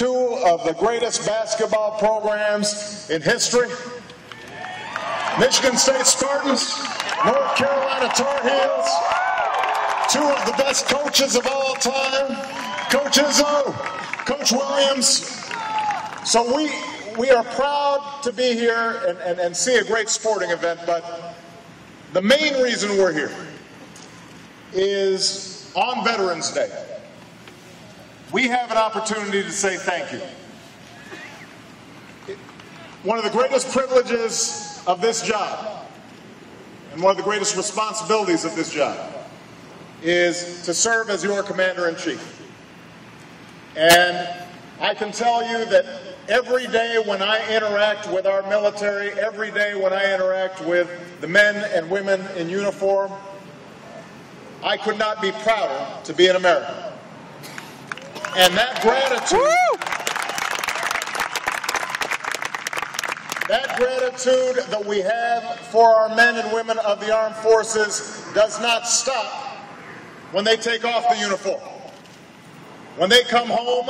two of the greatest basketball programs in history. Michigan State Spartans, North Carolina Tar Heels, two of the best coaches of all time, Coach Izzo, Coach Williams. So we are proud to be here and see a great sporting event, but the main reason we're here is on Veterans Day. We have an opportunity to say thank you. One of the greatest privileges of this job and one of the greatest responsibilities of this job is to serve as your commander-in-chief. And I can tell you that every day when I interact with our military, every day when I interact with the men and women in uniform, I could not be prouder to be an American. And that gratitude that we have for our men and women of the armed forces does not stop when they take off the uniform. When they come home,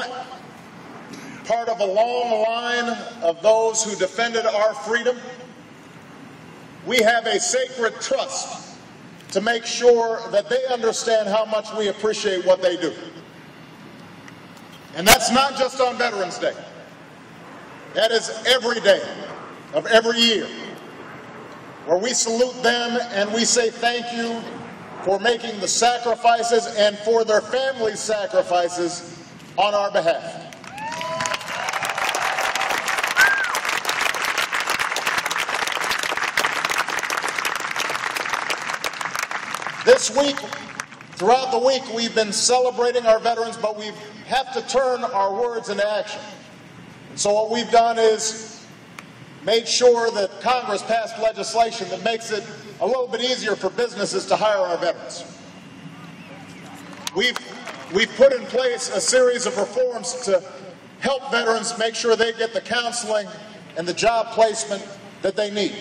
part of a long line of those who defended our freedom, we have a sacred trust to make sure that they understand how much we appreciate what they do. And that's not just on Veterans Day. That is every day of every year, where we salute them and we say thank you for making the sacrifices and for their families' sacrifices on our behalf. This week, throughout the week, we've been celebrating our veterans, but we have to turn our words into action. And so what we've done is made sure that Congress passed legislation that makes it a little bit easier for businesses to hire our veterans. We've put in place a series of reforms to help veterans make sure they get the counseling and the job placement that they need.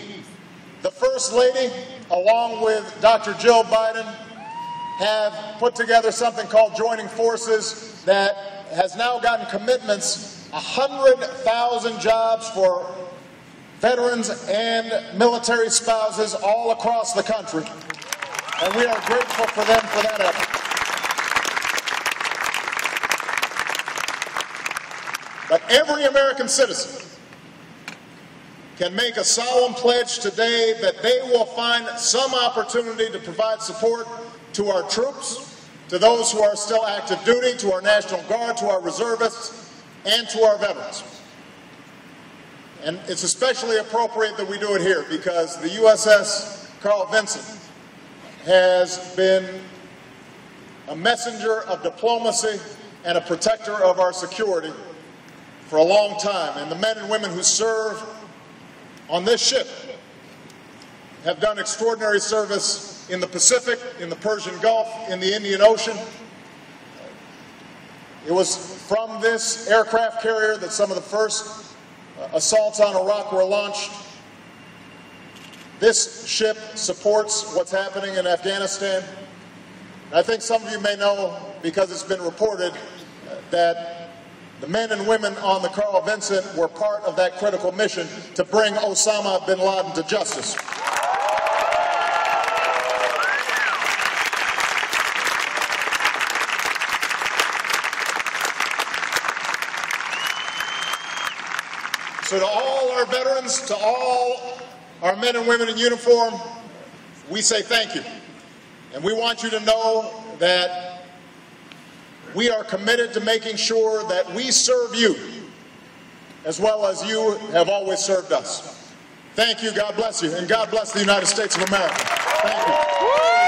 The First Lady, along with Dr. Jill Biden, have put together something called Joining Forces that has now gotten commitments, 100,000 jobs for veterans and military spouses all across the country. And we are grateful for them for that effort. But every American citizen can make a solemn pledge today that they will find some opportunity to provide support to our troops, to those who are still active duty, to our National Guard, to our reservists, and to our veterans. And it's especially appropriate that we do it here because the USS Carl Vinson has been a messenger of diplomacy and a protector of our security for a long time. And the men and women who serve on this ship have done extraordinary service in the Pacific, in the Persian Gulf, in the Indian Ocean. It was from this aircraft carrier that some of the first assaults on Iraq were launched. This ship supports what's happening in Afghanistan. I think some of you may know, because it's been reported, that the men and women on the Carl Vinson were part of that critical mission to bring Osama bin Laden to justice. So to all our veterans, to all our men and women in uniform, we say thank you. And we want you to know that we are committed to making sure that we serve you as well as you have always served us. Thank you, God bless you, and God bless the United States of America. Thank you.